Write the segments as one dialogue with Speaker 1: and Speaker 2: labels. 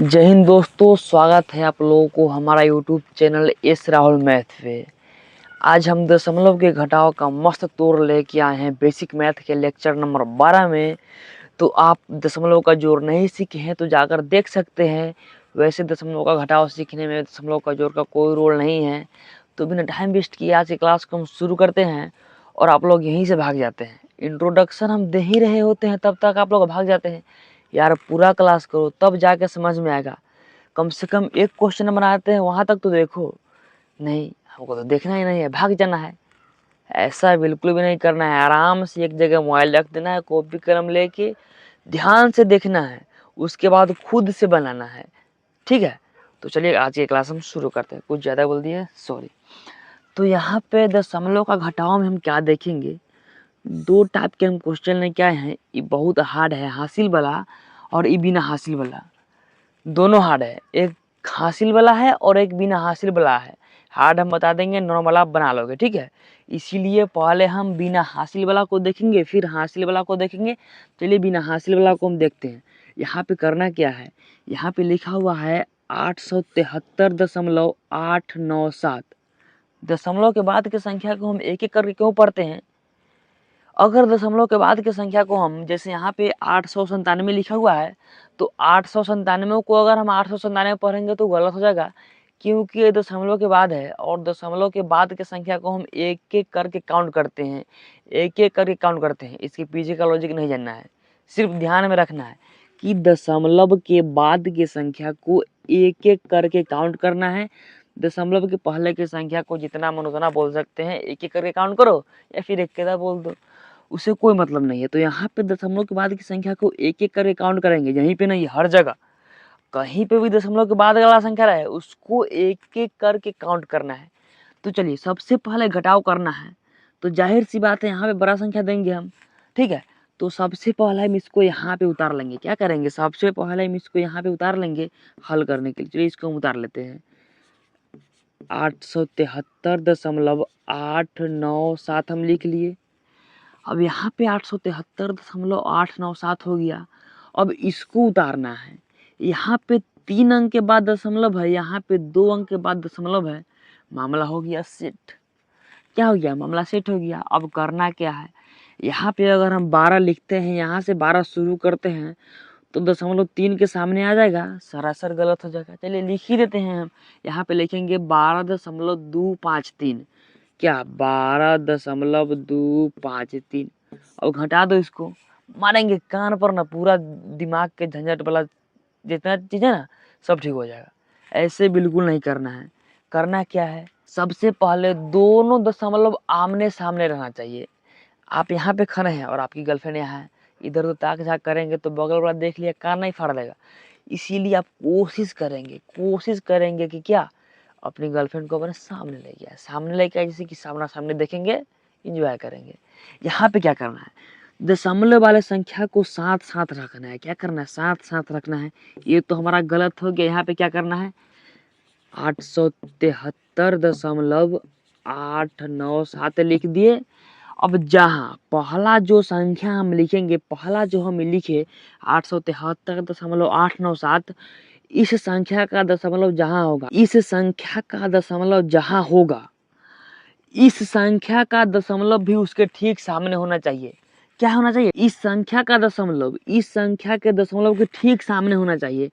Speaker 1: जय हिंद दोस्तों, स्वागत है आप लोगों को हमारा YouTube channel S Rahul math पे। आज हम दशमलव के घटाव का मस्त तोड़ लेके आए हैं बेसिक मैथ के लेक्चर नंबर 12 में। तो आप दशमलव का जोड़ नहीं सीखे हैं तो जाकर देख सकते हैं। वैसे दशमलव का घटाव सीखने में दशमलव का जोड़ का कोई रोल नहीं है। तो बिना टाइम वेस्ट किए आज की क्लास को हम शुरू करते हैं और आप लोग यहीं से भाग जाते हैं। इंट्रोडक्शन हम दे ही रहे होते हैं, तब तक आप लोग भाग जाते हैं। यार पूरा क्लास करो तब जाके समझ में आएगा। कम से कम एक क्वेश्चन बनाते हैं वहां तक तो देखो। नहीं, हमको तो देखना ही नहीं है, भाग जाना है। ऐसा बिल्कुल भी नहीं करना है। आराम से एक जगह मोबाइल रख देना है, कॉपी कलम लेके ध्यान से देखना है, उसके बाद खुद से बनाना है। ठीक है, तो चलिए आज की क्लास हम शुरू करते हैं। कुछ ज़्यादा बोल दिए, सॉरी। तो यहाँ पे दशमलव का घटाव में हम क्या देखेंगे, दो टाइप के हम क्वेश्चन लेके आए हैं। ये बहुत हार्ड है, हासिल वाला और ये बिना हासिल वाला। दोनों हार्ड है, एक हासिल वाला है और एक बिना हासिल वाला है। हार्ड हम बता देंगे, नॉर्मल आप बना लोगे, ठीक है। इसीलिए पहले हम बिना हासिल वाला को देखेंगे, फिर हासिल वाला को देखेंगे। चलिए बिना हासिल वाला को हम देखते हैं। यहाँ पे करना क्या है, यहाँ पे लिखा हुआ है 873.897। दशमलव के बाद की संख्या को हम एक एक करके क्यों पढ़ते हैं। अगर दशमलव के बाद की संख्या को हम, जैसे यहाँ पे 897 लिखा हुआ है, तो 897 को अगर हम 897 पढ़ेंगे तो गलत हो जाएगा, क्योंकि ये दशमलव के बाद है और दशमलव के बाद की संख्या को हम एक एक करके काउंट करते हैं। एक एक करके काउंट करते हैं, इसके पीछे का लॉजिक नहीं जानना है, सिर्फ ध्यान में रखना है कि दशमलव के बाद की संख्या को एक एक करके काउंट करना है। दशमलव के पहले की संख्या को जितना मन उतना बोल सकते हैं, एक एक करके काउंट करो या फिर एक के बोल दो, उसे कोई मतलब नहीं है। तो यहाँ पे दशमलव के बाद की संख्या को एक एक करके काउंट करेंगे, यहीं पे नहीं, हर जगह कहीं पे भी दशमलव के बाद वाला संख्या रहे उसको एक एक करके काउंट करना है। तो चलिए सबसे पहले घटाव करना है, तो जाहिर सी बात है यहाँ पे बड़ा संख्या देंगे हम, ठीक है। तो सबसे पहले हम इसको यहाँ पे उतार लेंगे। क्या करेंगे, सबसे पहले हम इसको यहाँ पे उतार लेंगे हल करने के लिए। चलिए इसको हम उतार लेते हैं। 873.897 हम लिख लिए। अब यहाँ पे 873.897 हो गया। अब इसको उतारना है। यहाँ पे 3 अंक के बाद दशमलव है, यहाँ पे 2 अंक के बाद दशमलव है। मामला हो गया सेट। क्या हो गया, मामला सेट हो गया। अब करना क्या है, यहाँ पे अगर हम 12 लिखते हैं, यहाँ से 12 शुरू करते हैं तो दशमलव 3 के सामने आ जाएगा, सरासर गलत हो जाएगा। चलिए लिख ही देते हैं हम। यहाँ पे लिखेंगे 12.253। क्या, 12.253। अब घटा दो इसको, मारेंगे कान पर ना, पूरा दिमाग के झंझट वाला जितना चीज है ना सब ठीक हो जाएगा। ऐसे बिल्कुल नहीं करना है। करना क्या है, सबसे पहले दोनों दशमलव आमने सामने रहना चाहिए। आप यहाँ पे खड़े हैं और आपकी गर्लफ्रेंड यहाँ है, इधर तो ताक झाक करेंगे तो बगल वाला देख लिया, कान नहीं फाड़ देगा। इसीलिए आप कोशिश करेंगे कि क्या, अपनी गर्लफ्रेंड को अपने सामने लेके आए, जैसे कि सामना सामने देखेंगे, इंजॉय करेंगे। यहाँ पे क्या करना है, दशमलव वाले संख्या को साथ साथ रखना है। क्या करना है, साथ साथ रखना है। ये तो हमारा गलत हो गया। यहाँ पे क्या करना है, 873.897 लिख दिए। अब जहाँ पहला जो संख्या हम लिखेंगे, पहला जो हम लिखे 873.897, इस संख्या का दशमलव जहाँ होगा, इस संख्या का दशमलव जहाँ होगा, इस संख्या का दशमलव भी उसके ठीक सामने होना चाहिए। क्या होना चाहिए, इस संख्या का दशमलव इस संख्या के दशमलव के ठीक सामने होना चाहिए।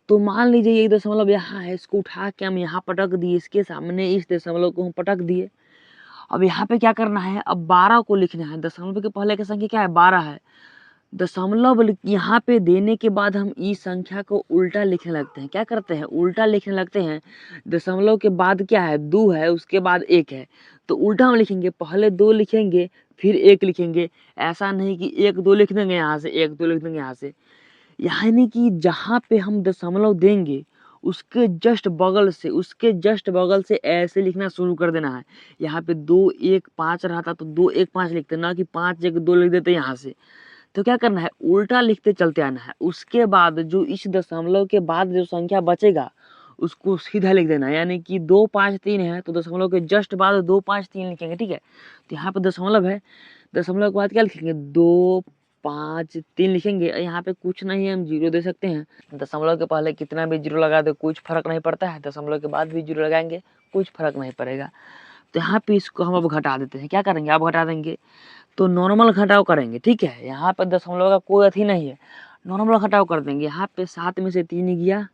Speaker 1: तो मान लीजिए ये दशमलव यहाँ है, इसको उठा के हम यहाँ पटक दिए, इसके सामने इस दशमलव को हम पटक दिए। अब यहाँ पे क्या करना है, अब 12 को लिखना है। दशमलव के पहले की संख्या क्या है, 12 है। दशमलव यहाँ पे देने के बाद हम इस संख्या को उल्टा लिखने लगते हैं। क्या करते हैं, उल्टा लिखने लगते हैं। दशमलव के बाद क्या है, 2 है, उसके बाद 1 है, तो उल्टा हम लिखेंगे। पहले 2 लिखेंगे फिर 1 लिखेंगे। ऐसा नहीं कि 1 2 लिख देंगे यहाँ से, 1 2 लिख देंगे यहाँ से। यानी कि जहाँ पे हम दशमलव देंगे उसके जस्ट बगल से ऐसे लिखना शुरू कर देना है। यहाँ पे 2 1 5 रहता तो 2 1 5 लिखते, ना कि 5 1 2 लिख देते यहाँ से। तो क्या करना है, उल्टा लिखते चलते आना है। उसके बाद जो इस दशमलव के बाद जो संख्या बचेगा उसको सीधा लिख देना है। यानी कि 2 5 3 है तो दशमलव के जस्ट बाद 2 5 3 लिखेंगे, ठीक है। तो यहाँ पे दशमलव है, दशमलव के बाद क्या लिखेंगे, 2 5 3 लिखेंगे। यहाँ पे कुछ नहीं है, हम 0 दे सकते हैं। दशमलव के पहले कितना भी 0 लगा दो कुछ फर्क नहीं पड़ता है, दशमलव के बाद भी 0 लगाएंगे कुछ फर्क नहीं पड़ेगा। तो यहाँ पे इसको हम अब घटा देते हैं। क्या करेंगे, आप घटा देंगे तो नॉर्मल घटाव करेंगे, ठीक है। यहाँ पे दशमलव का कोई अथी नहीं है, नॉर्मल घटाव कर देंगे। यहाँ पे 7 में से 3 गया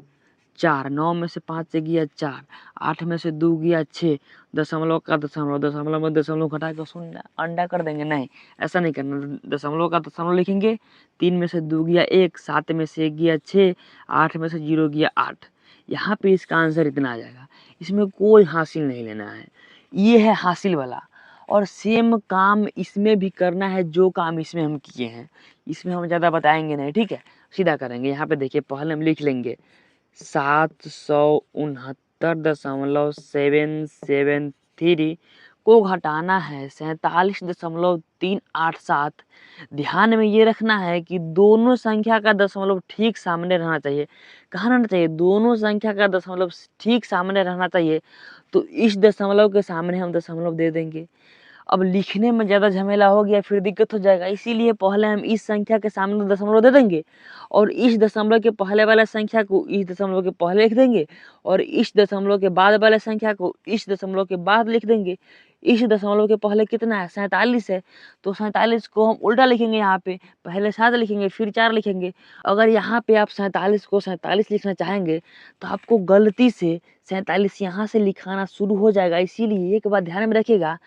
Speaker 1: 4, 9 में से 5 से गया 4, 8 में से 2 गया 6, दशमलव का दशमलव, दशमलव में दशमलव घटा के शून्य अंडा कर देंगे। नहीं, ऐसा नहीं करना, दशमलव का दशमलव लिखेंगे। 3 में से 2 गया 1, 7 में से 1 गया 6, 8 में से 0 गया 8। यहाँ पे इसका आंसर इतना आ जाएगा। इसमें कोई हासिल नहीं लेना है, ये है हासिल वाला। और सेम काम इसमें भी करना है जो काम इसमें हम किए हैं, इसमें हम ज़्यादा बताएंगे नहीं, ठीक है। सीधा करेंगे। यहाँ पे देखिए, पहले हम लिख लेंगे 769.773 को घटाना है 47.387। ध्यान में ये रखना है कि दोनों संख्या का दशमलव ठीक सामने रहना चाहिए। कहाँ रहना चाहिए, दोनों संख्या का दशमलव ठीक सामने रहना चाहिए। तो इस दशमलव के सामने हम दशमलव दे देंगे। अब लिखने में ज़्यादा झमेला हो गया, फिर दिक्कत हो जाएगा, इसीलिए पहले हम इस संख्या के सामने दशमलव दे देंगे और इस दशमलव के पहले वाला संख्या को इस दशमलव के पहले लिख देंगे और इस दशमलव के बाद वाले संख्या को इस दशमलव के बाद लिख देंगे। इस दशमलव के पहले कितना है, 47 है, तो 47 को हम उल्टा लिखेंगे। यहाँ पे पहले 7 लिखेंगे फिर 4 लिखेंगे। अगर यहाँ पे आप 47 को 47 लिखना चाहेंगे तो आपको गलती से 47 यहाँ से लिखाना शुरू हो जाएगा। इसीलिए एक बात ध्यान में रखिएगा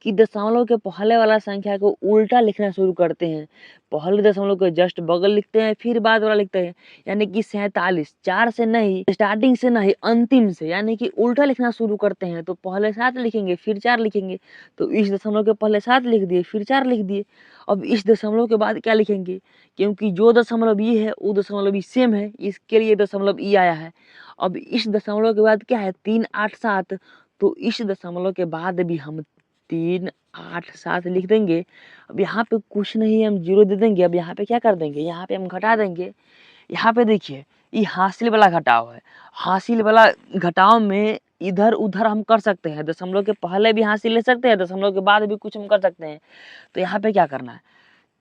Speaker 1: कि दशमलव के पहले वाला संख्या को उल्टा लिखना शुरू करते हैं। पहले दशमलव के जस्ट बगल लिखते हैं फिर बाद वाला लिखते हैं, यानी कि 47 4 से नहीं, स्टार्टिंग से नहीं, अंतिम से, यानी कि उल्टा लिखना शुरू करते हैं। तो पहले 7 लिखेंगे फिर 4 लिखेंगे, तो इस दशमलव के पहले 7 लिख दिए फिर 4 लिख दिए। अब इस दशमलव के बाद क्या लिखेंगे, क्योंकि जो दशमलव ये है वो दशमलव भी सेम है, इसके लिए दशमलव ई आया है। अब इस दशमलव के बाद क्या है, 387, तो इस दशमलव के बाद भी हम 387 लिख देंगे। अब यहाँ पे कुछ नहीं है, हम 0 दे देंगे। अब यहाँ पे क्या कर देंगे, यहाँ पे हम घटा देंगे। यहाँ पे देखिए, ये हासिल वाला घटाव है। हासिल वाला घटाव में इधर उधर हम कर सकते हैं, दशमलव के पहले भी हासिल ले सकते हैं, दशमलव के बाद भी कुछ हम कर सकते हैं। तो यहाँ पे क्या करना है,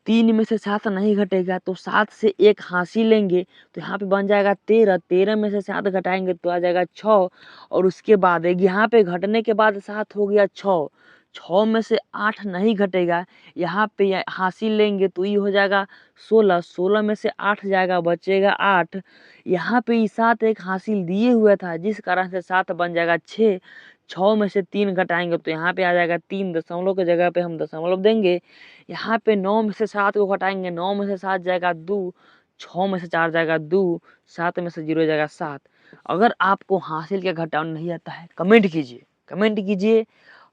Speaker 1: 3 में से 7 नहीं घटेगा तो 7 से 1 हासिल लेंगे, तो यहाँ पे बन जाएगा 13। 13 में से 7 घटाएंगे तो आ जाएगा 6, और उसके बाद यहाँ पे घटने के बाद 7 हो गया 6। 6 में से 8 नहीं घटेगा, यहाँ पे हासिल लेंगे तो ये हो जाएगा 16। 16 में से 8 जाएगा, बचेगा 8। यहाँ पे ये 7 एक हासिल दिए हुआ था, जिस कारण से 7 बन जाएगा 6। 6 में से 3 घटाएंगे तो यहाँ पे आ जाएगा 3, दशमलव की जगह पे हम दशमलव देंगे। यहाँ पे 9 में से 7 को घटाएंगे, 9 में से 7 जाएगा 2, 6 में से 4 जाएगा 2, 7 में से 0 जाएगा 7। अगर आपको हासिल का घटाव नहीं आता है कमेंट कीजिए, कमेंट कीजिए।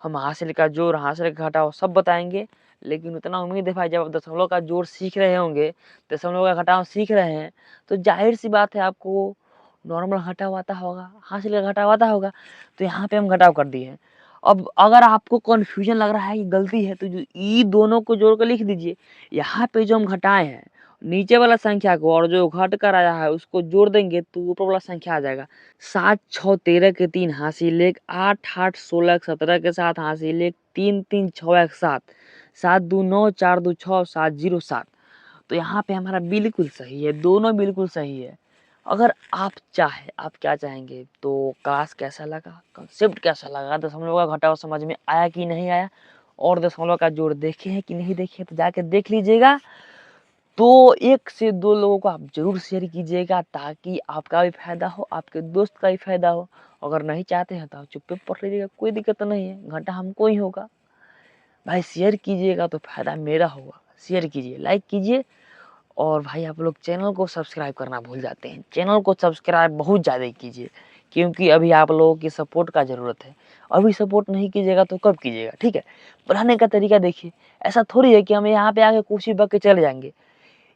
Speaker 1: हम हासिल का जोड़, हासिल का घटाव सब बताएंगे। लेकिन उतना उम्मीद है भाई, जब आप दशमलव का जोड़ सीख रहे होंगे, दशमलव का घटाव सीख रहे हैं, तो जाहिर सी बात है आपको नॉर्मल घटाव आता होगा, हासिल का घटाव आता होगा। तो यहाँ पे हम घटाव कर दिए हैं। अब अगर आपको कन्फ्यूजन लग रहा है कि गलती है, तो जो ई दोनों को जोड़ कर लिख दीजिए। यहाँ पे जो हम घटाए हैं नीचे वाला संख्या को और जो घट कर आया है उसको जोड़ देंगे तो ऊपर वाला संख्या आ जाएगा। 7 6 13 के 3 हासिल 1, 8 8 16 17 के 7 हासिल 1, 3 3 6 1 7, 7 2 9 4 2 6 7 0 7। तो यहाँ पे हमारा बिल्कुल सही है, दोनों बिल्कुल सही है। अगर आप चाहे, आप क्या चाहेंगे, तो क्लास कैसा लगा, कंसेप्ट कैसा लगा, दशमलव का घटाव समझ में आया कि नहीं आया, और दशमलव का जोड़ देखे हैं कि नहीं देखे, तो जाके देख लीजिएगा। तो 1 से 2 लोगों को आप जरूर शेयर कीजिएगा, ताकि आपका भी फायदा हो, आपके दोस्त का भी फायदा हो। अगर नहीं चाहते हैं तो आप चुप्पे पढ़ लीजिएगा, कोई दिक्कत तो नहीं है, घंटा हमको ही होगा। भाई शेयर कीजिएगा तो फायदा मेरा होगा, शेयर कीजिए, लाइक कीजिए। और भाई आप लोग चैनल को सब्सक्राइब करना भूल जाते हैं, चैनल को सब्सक्राइब बहुत ज़्यादा कीजिए, क्योंकि अभी आप लोगों की सपोर्ट का ज़रूरत है। अभी सपोर्ट नहीं कीजिएगा तो कब कीजिएगा, ठीक है। पढ़ाने का तरीका देखिए, ऐसा थोड़ी है कि हम यहाँ पे आके कुर्सी बक के चले जाएंगे।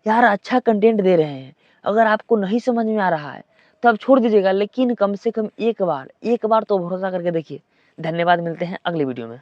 Speaker 1: यार अच्छा कंटेंट दे रहे हैं, अगर आपको नहीं समझ में आ रहा है तो आप छोड़ दीजिएगा, लेकिन कम से कम एक बार तो भरोसा करके देखिए। धन्यवाद, मिलते हैं अगली वीडियो में।